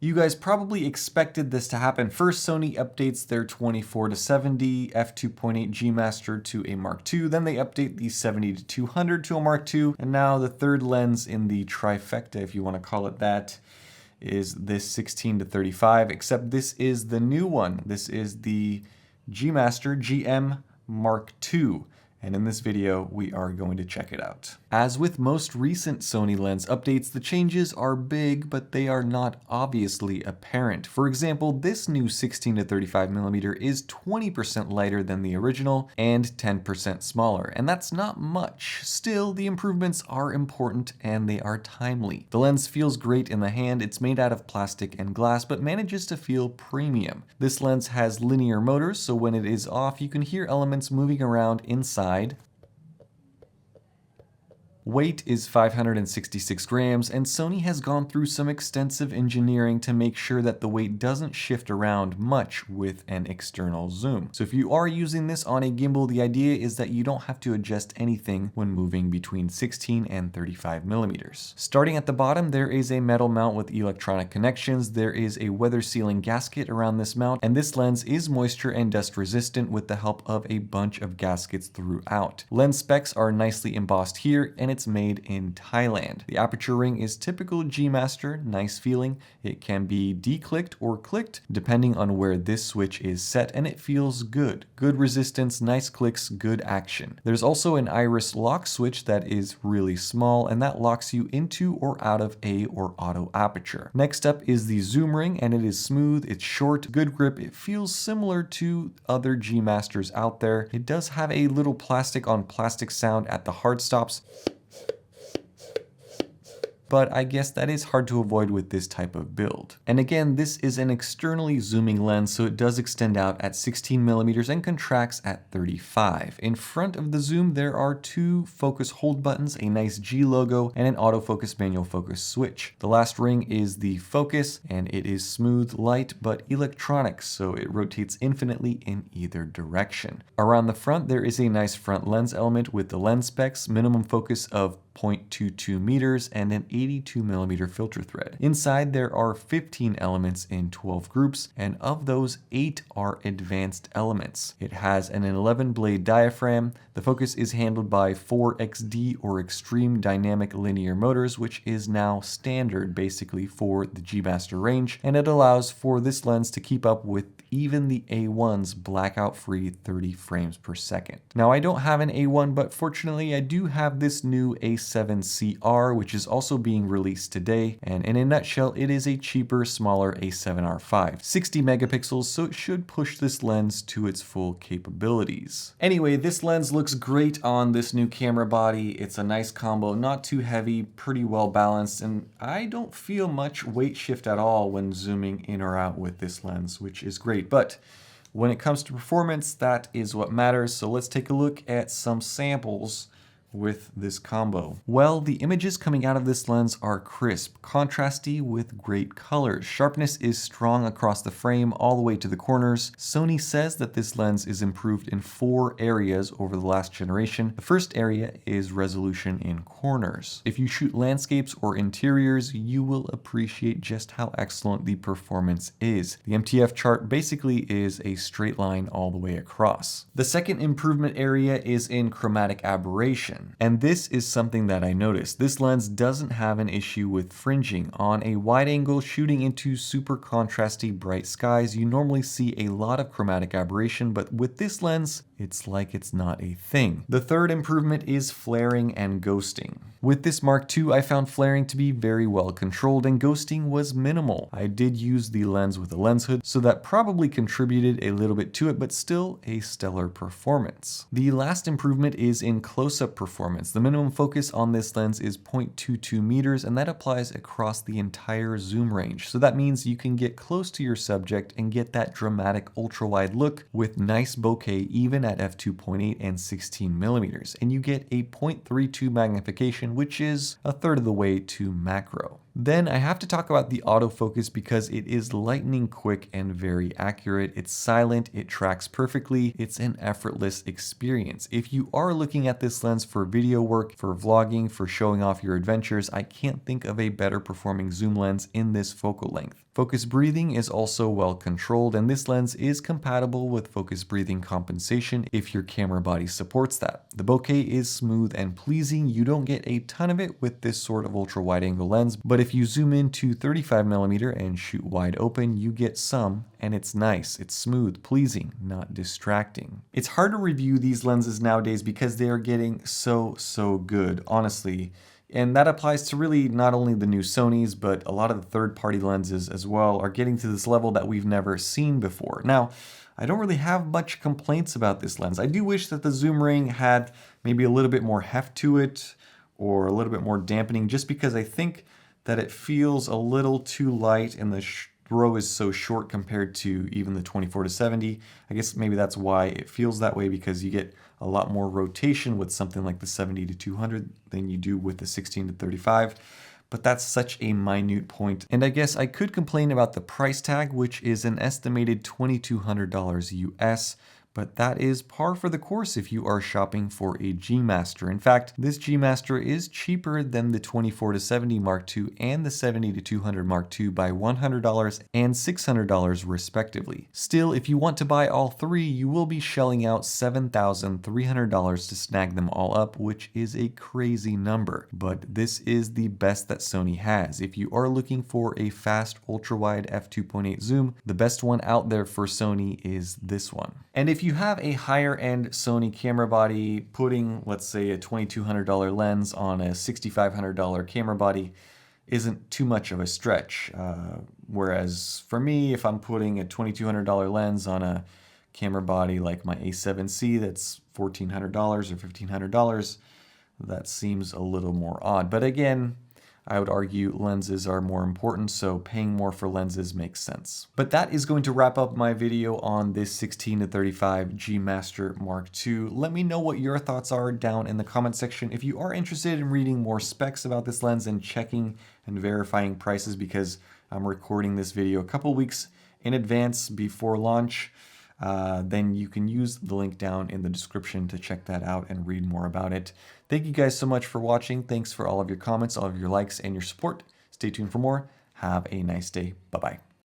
You guys probably expected this to happen. First, Sony updates their 24-70 f2.8 G Master to a Mark II, then they update the 70-200 to a Mark II, and now the third lens in the trifecta, if you want to call it that, is this 16-35, except this is the new one. This is the G Master GM Mark II. And in this video, we are going to check it out. As with most recent Sony lens updates, the changes are big, but they are not obviously apparent. For example, this new 16-35mm is 20% lighter than the original and 10% smaller, and that's not much. Still, the improvements are important and they are timely. The lens feels great in the hand. It's made out of plastic and glass, but manages to feel premium. This lens has linear motors, so when it is off, you can hear elements moving around inside. Weight is 566 grams, and Sony has gone through some extensive engineering to make sure that the weight doesn't shift around much with an external zoom. So if you are using this on a gimbal, the idea is that you don't have to adjust anything when moving between 16 and 35 millimeters. Starting at the bottom, there is a metal mount with electronic connections. There is a weather sealing gasket around this mount, and this lens is moisture and dust resistant with the help of a bunch of gaskets throughout. Lens specs are nicely embossed here, and it's made in Thailand. The aperture ring is typical G Master, nice feeling. It can be declicked or clicked depending on where this switch is set, and it feels good. Good resistance, nice clicks, good action. There's also an iris lock switch that is really small, and that locks you into or out of A or auto aperture. Next up is the zoom ring, and it is smooth, it's short, good grip. It feels similar to other G Masters out there. It does have a little plastic on plastic sound at the hard stops, but I guess that is hard to avoid with this type of build. And again, this is an externally zooming lens, so it does extend out at 16 millimeters and contracts at 35. In front of the zoom, there are two focus hold buttons, a nice G logo, and an autofocus manual focus switch. The last ring is the focus, and it is smooth, light, but electronic, so it rotates infinitely in either direction. Around the front, there is a nice front lens element with the lens specs, minimum focus of 0.22 meters and an 82 millimeter filter thread. Inside there are 15 elements in 12 groups, and of those 8 are advanced elements. It has an 11 blade diaphragm. The focus is handled by 4XD or extreme dynamic linear motors, which is now standard basically for the G Master range, and it allows for this lens to keep up with even the A1's blackout free 30 frames per second. Now I don't have an A1, but fortunately I do have this new A7CR, which is also being released today, and in a nutshell, it is a cheaper, smaller A7R5. 60 megapixels, so it should push this lens to its full capabilities. Anyway, this lens looks great on this new camera body. It's a nice combo, not too heavy, pretty well balanced, and I don't feel much weight shift at all when zooming in or out with this lens, which is great. But when it comes to performance, that is what matters. So let's take a look at some samples with this combo. Well, the images coming out of this lens are crisp, contrasty with great colors. Sharpness is strong across the frame all the way to the corners. Sony says that this lens is improved in 4 areas over the last generation. The first area is resolution in corners. If you shoot landscapes or interiors, you will appreciate just how excellent the performance is. The MTF chart basically is a straight line all the way across. The second improvement area is in chromatic aberration. And this is something that I noticed. This lens doesn't have an issue with fringing. On a wide angle shooting into super contrasty bright skies, you normally see a lot of chromatic aberration, but with this lens, it's like it's not a thing. The third improvement is flaring and ghosting. With this Mark II, I found flaring to be very well controlled and ghosting was minimal. I did use the lens with a lens hood, so that probably contributed a little bit to it, but still a stellar performance. The last improvement is in close-up performance. The minimum focus on this lens is 0.22 meters, and that applies across the entire zoom range. So that means you can get close to your subject and get that dramatic ultra-wide look with nice bokeh even at f2.8 and 16 millimeters, and you get a 0.32 magnification, which is a third of the way to macro. Then I have to talk about the autofocus because it is lightning quick and very accurate. It's silent, it tracks perfectly, it's an effortless experience. If you are looking at this lens for video work, for vlogging, for showing off your adventures, I can't think of a better performing zoom lens in this focal length. Focus breathing is also well controlled, and this lens is compatible with focus breathing compensation if your camera body supports that. The bokeh is smooth and pleasing. You don't get a ton of it with this sort of ultra wide angle lens, but if you zoom into 35mm and shoot wide open, you get some, and it's nice. It's smooth, pleasing, not distracting. It's hard to review these lenses nowadays because they are getting so good, honestly. And that applies to really not only the new Sonys, but a lot of the third-party lenses as well are getting to this level that we've never seen before. Now, I don't really have much complaints about this lens. I do wish that the zoom ring had maybe a little bit more heft to it or a little bit more dampening, just because I think that it feels a little too light and the throw is so short compared to even the 24-70. I guess maybe that's why it feels that way, because you get a lot more rotation with something like the 70-200 than you do with the 16-35. But that's such a minute point. And I guess I could complain about the price tag, which is an estimated $2,200 US. But that is par for the course if you are shopping for a G Master. In fact, this G Master is cheaper than the 24-70 Mark II and the 70-200 Mark II by $100 and $600 respectively. Still, if you want to buy all three, you will be shelling out $7,300 to snag them all up, which is a crazy number. But this is the best that Sony has. If you are looking for a fast ultra-wide f2.8 zoom, the best one out there for Sony is this one. And if you have a higher end Sony camera body, putting, let's say, a $2,200 lens on a $6,500 camera body isn't too much of a stretch. Whereas for me, if I'm putting a $2,200 lens on a camera body like my A7C that's $1,400 or $1,500, that seems a little more odd. But again, I would argue lenses are more important, so paying more for lenses makes sense. But that is going to wrap up my video on this 16-35 G Master Mark II. Let me know what your thoughts are down in the comment section. If you are interested in reading more specs about this lens and checking and verifying prices, because I'm recording this video a couple weeks in advance before launch, then you can use the link down in the description to check that out and read more about it. Thank you guys so much for watching. Thanks for all of your comments, all of your likes, and your support. Stay tuned for more. Have a nice day. Bye-bye.